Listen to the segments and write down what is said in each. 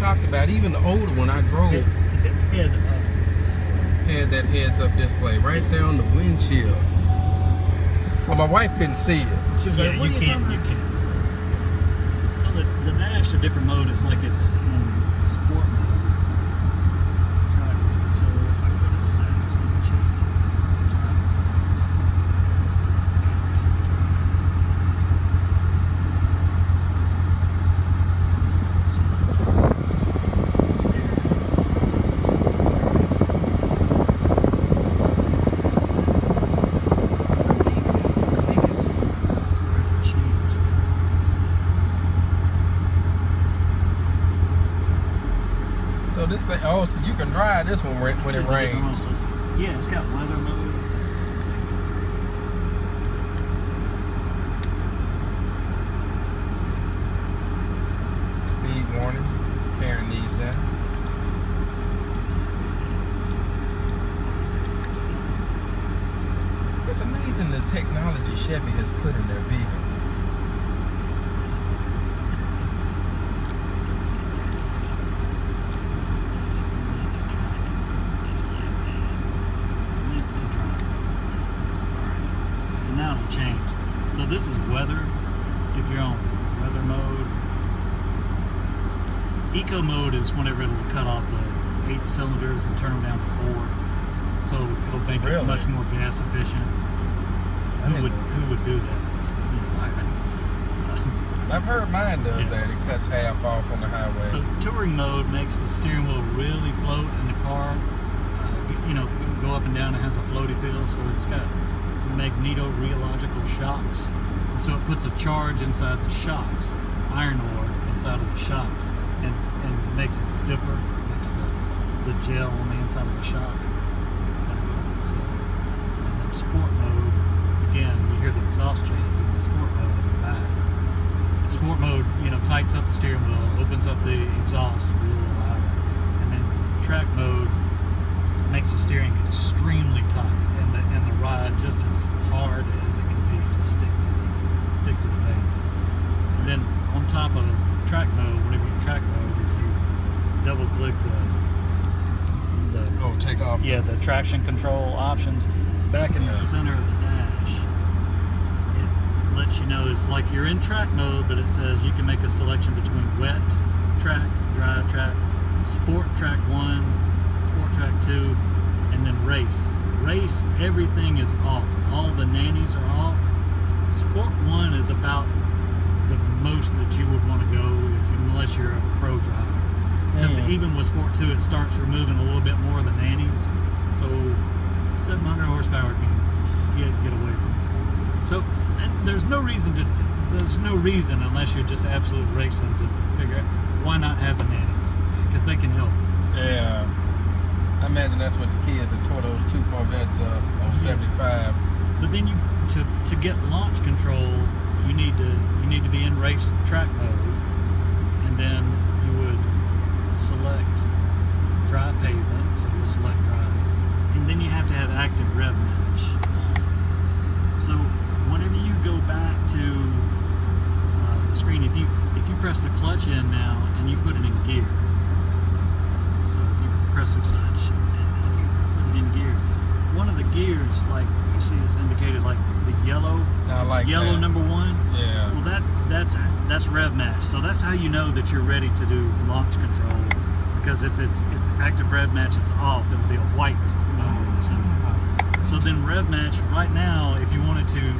shocked about. Even the older one I drove It's a head-up display. had that heads-up display right there on the windshield. So my wife couldn't see it. She was like, "What are you talking about?" You can't. So the dash, a different mode. It's like it's in sport mode. So if I go to settings, let me check. So this thing, oh, so you can drive this one when it rains. Yeah, it's got weather mode. Speed warning, Karen needs that. It's amazing the technology Chevy has put in their vehicles. Now it'll change. So this is weather. If you're on weather mode, eco mode is whenever it'll cut off the 8 cylinders and turn them down to 4. So it'll make it much more gas efficient. Who would do that? I've heard mine does that. It cuts half off on the highway. So touring mode makes the steering wheel really float in the car. You know, go up and down. It has a floaty feel, so it's got magneto-rheological shocks. So it puts a charge inside the shocks, iron ore inside of the shocks, and makes them stiffer, makes the gel on the inside of the shock. So, and then sport mode, again, you hear the exhaust change in the sport mode in the back. The sport mode, you know, tightens up the steering wheel, opens up the exhaust real loud, and then track mode makes the steering extremely tight. And the ride just as hard as it can be to stick to the pavement. And then on top of track mode, whenever you're in track mode, if you double click the take off. Yeah, the traction control options back in the center of the dash, it lets you know it's like you're in track mode, but it says you can make a selection between wet track, dry track, sport track 1, sport track 2, and then race. Race, everything is off. All the nannies are off. Sport 1 is about the most that you would want to go unless you're a pro driver. Because even with Sport 2, it starts removing a little bit more of the nannies. So 700 horsepower can get away from it. So and there's no reason unless you're just absolute racing to figure out why not have the nannies on, because they can help. Yeah. I imagine that's what the kids that tore those 2 Corvettes up on 75. But then to get launch control, you need to be in race track mode, and then you would select dry pavement. So we'll select dry, and then you have to have active rev match. So whenever you go back to the screen, if you press the clutch in now and you put it in gear. So if you press the clutch in gear, one of the gears, like you see, is indicated like the yellow. Yellow number 1. Yeah. Well, that's rev match. So that's how you know that you're ready to do launch control. Because if active rev match is off, it'll be a white number in the center. So then rev match right now, if you wanted to,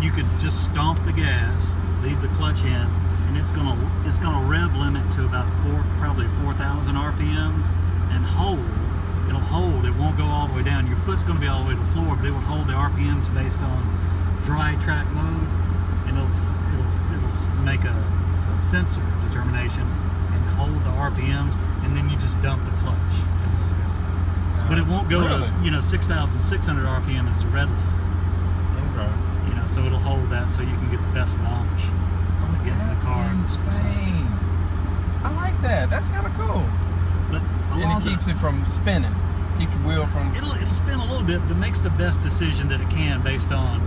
you could just stomp the gas, leave the clutch in, and it's gonna rev limit to about probably 4,000 RPMs and hold. It'll hold. It won't go all the way down. Your foot's going to be all the way to the floor, but it will hold the RPMs based on dry track mode, and it'll make a sensor determination and hold the RPMs, and then you just dump the clutch. But it won't go to 6,600 RPM is the red line. Okay. So it'll hold that so you can get the best launch against the car. Insane. I like that. That's kind of cool. But and it keeps it from spinning. Keeps the wheel from... It'll spin a little bit, but makes the best decision that it can based on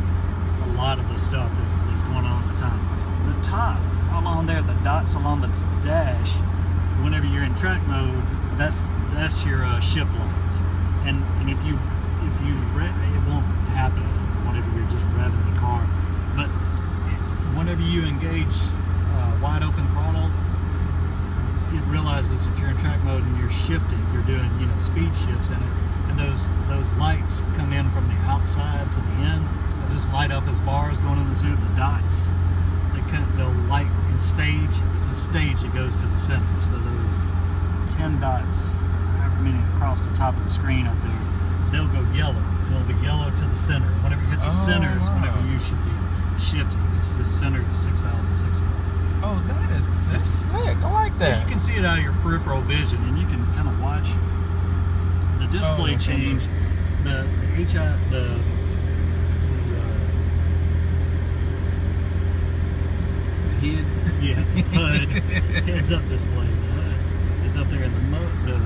a lot of the stuff that's going on at the time. The top, along there, the dots along the dash, whenever track mode, that's your shift lights, and if you it won't happen whenever you're just revving the car, but whenever you engage wide open throttle, it realizes that you're in track mode and you're shifting. You're doing speed shifts in it, and those lights come in from the outside to the end. They'll just light up as bars going in the zoo. The dots, they'll light in stage. It's a stage that goes to the center. So those 10 dots, however many across the top of the screen up there, they'll go yellow. It'll be yellow to the center. Whenever it hits the center is whenever you should be shifting. It's the center is 6,600. Oh, that's slick. I like that. So you can see it out of your peripheral vision, and you can kind of watch the display change, the head. Yeah, HUD, heads-up display. The HUD is up there, and the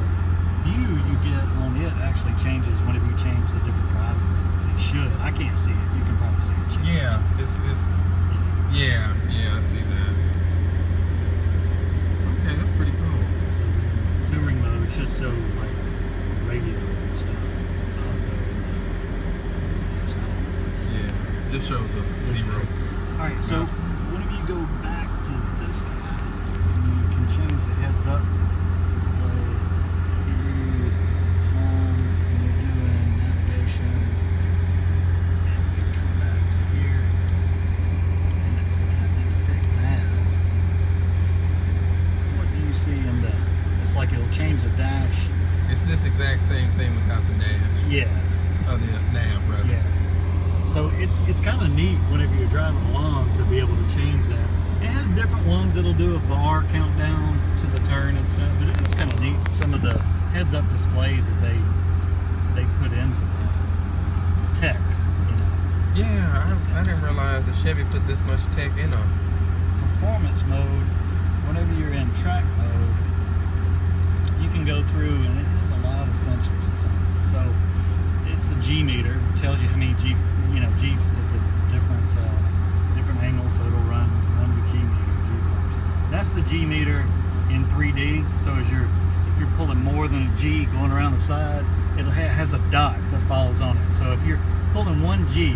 view you get on it actually changes whenever you change the different driving modes. It should. I can't see it. You can probably see it change. Yeah, yeah, I see that. Okay, that's pretty cool. So touring mode should show like radio and stuff. Yeah, just shows a 0. Alright, so whenever you go back to this guy, you can change the heads up display. If you read home and you're doing navigation, and we come back to here, and I think you pick nav. What do you see in the? It's like it'll change the dash. It's this exact same thing without the dash. Yeah. Oh, the nav, rather. Yeah. So it's kind of neat whenever you're driving along to be able to change that. It has different ones that'll do a bar countdown to the turn and stuff, but it's kind of neat. Some of the heads-up display that they put into the tech, Yeah, I didn't realize that Chevy put this much tech in them. Performance mode, whenever you're in track mode, you can go through, and it has a lot of sensors and stuff. So it's the G meter, tells you how many G's at the different angles, so it'll run your G meter, G-force. That's the G meter in 3D. So if you're pulling more than a G going around the side, it has a dot that follows on it. So if you're pulling 1 G,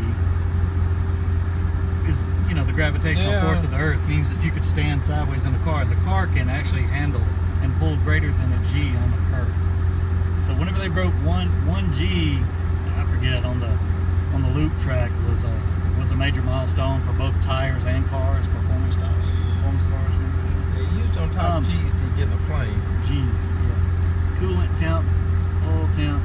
is the gravitational force of the Earth means that you could stand sideways in the car, and the car can actually handle and pull greater than a G on the curve. So whenever they broke 1 G, I forget, on the loop track was a major milestone for both tires and cars, performance cars. They used on top G's to get in a plane. G's, yeah. Coolant temp, oil temp,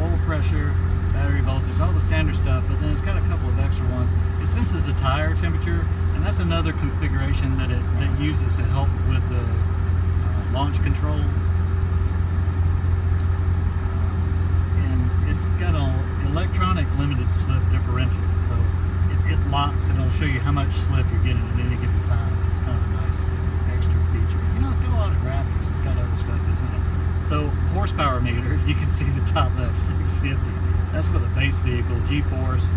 oil pressure, battery voltage, all the standard stuff, but then it's got a couple of extra ones. It senses the tire temperature, and that's another configuration that it uses to help with the launch control. And it's got an electronic limited slip differential, so it locks and it'll show you how much slip you're getting at any given time. It's kind of a nice extra feature. It's got a lot of graphics. It's got other stuff, isn't it? So horsepower meter, you can see the top left, 650. That's for the base vehicle. G-force,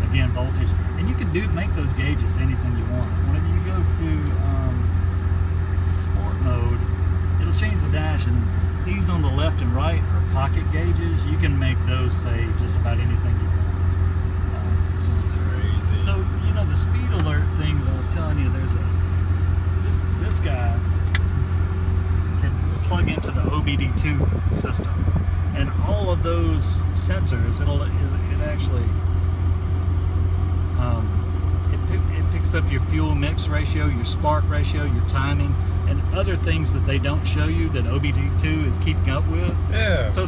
again, voltage, and you can make those gauges anything you want. Whenever you go to sport mode, it'll change the dash, and these on the left and right are pocket gauges. You can make those say just about anything you want. This is crazy. So the speed alert thing that I was telling you, there's this guy can plug into the OBD2 system, and all of those sensors, it actually it picks up your fuel mix ratio, your spark ratio, your timing, and other things that they don't show you that OBD2 is keeping up with. Yeah. So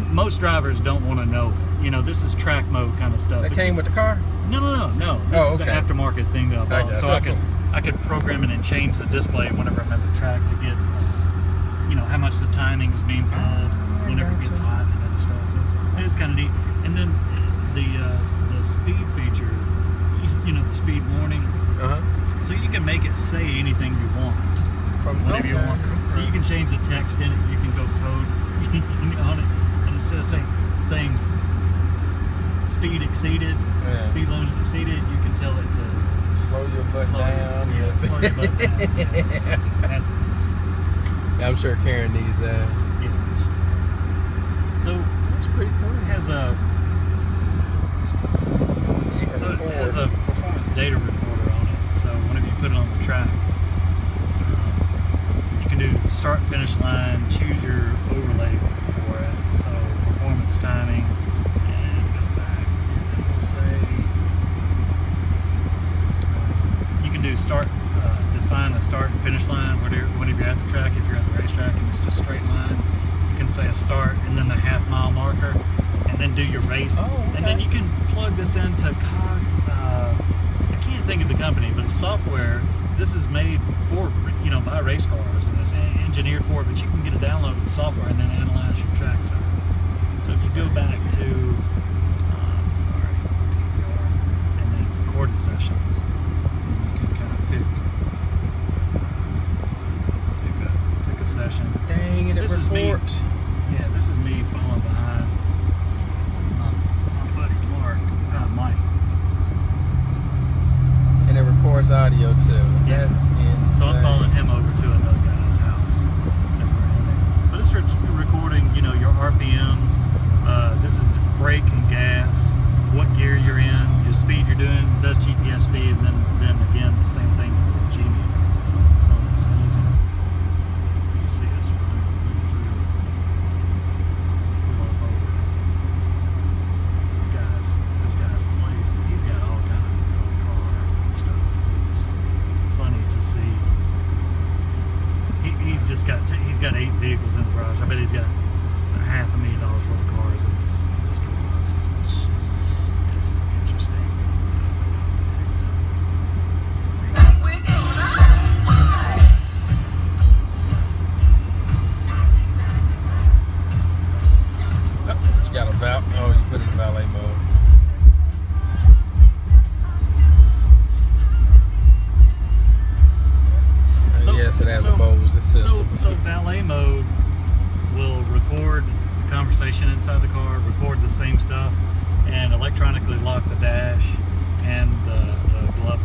most drivers don't want to know. This is track mode kind of stuff. That came with the car? No. This is an aftermarket thing that I bought. So I could program it and change the display whenever I'm at the track to get, how much the timing is being pulled whenever it gets hot and other stuff. So it is kind of neat. And then the speed feature, the speed warning. So you can make it say anything you want whenever you want. So you can change the text in it. You can go code on it, and instead of saying speed exceeded, speed limit exceeded, you can tell it to slow your butt down. Slow your butt down. Yeah, that's it. Yeah, I'm sure Karen needs that. Yeah. So That's pretty cool. it has a performance data recorder on it. So whenever you put it on the track, you can do start, finish line, choose your overlay for it. So performance timing, and go back. And we'll say you can do start, define a start and finish line whenever you're at the track. If you're at the racetrack and it's just straight line, you can say a start and then the half-mile marker, and then do your race. Oh, okay. And then you can plug this into Cogs. I can't think of the company, but it's software. This is made for, by race cars, and it's engineered for it. But you can get a download of the software and then analyze your track time. So if you go back to, PPR, and then recorded sessions, you can kind of pick a session. Dang it! This is me. reports. Yeah, this is me falling behind my buddy Mike. And it records audio too. Yeah. That's insane. So I'm following him over to another guy's house. That we're in there. But it's recording, your RPMs. This is brake and gas, what gear you're in, your speed you're doing, does GPS speed, and then again the same thing for the G meter. So you can see this running through. Pull up over. This guy's place. He's got all kind of cool cars and stuff. It's funny to see. He's got 8 vehicles in the garage. I bet he's got $500,000 worth of cars in this garage. It's interesting. So if I You got a you put it in valet mode. Yes, it has a Bose system. So valet mode will record the conversation inside the car, record the same stuff, and electronically lock the dash and the glove.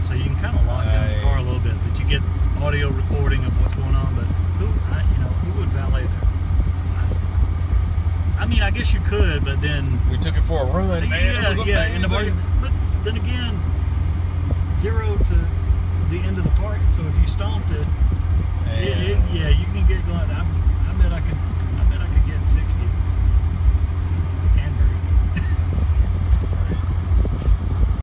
So you can kind of lock in the car a little bit, but you get audio recording of what's going on. But who would valet there? I mean, I guess you could, but then We took it for a run, man. It was in the amazing. market. But then again, 0 to the end of the park. So if you stomped it, you can get going. I bet I could get 60.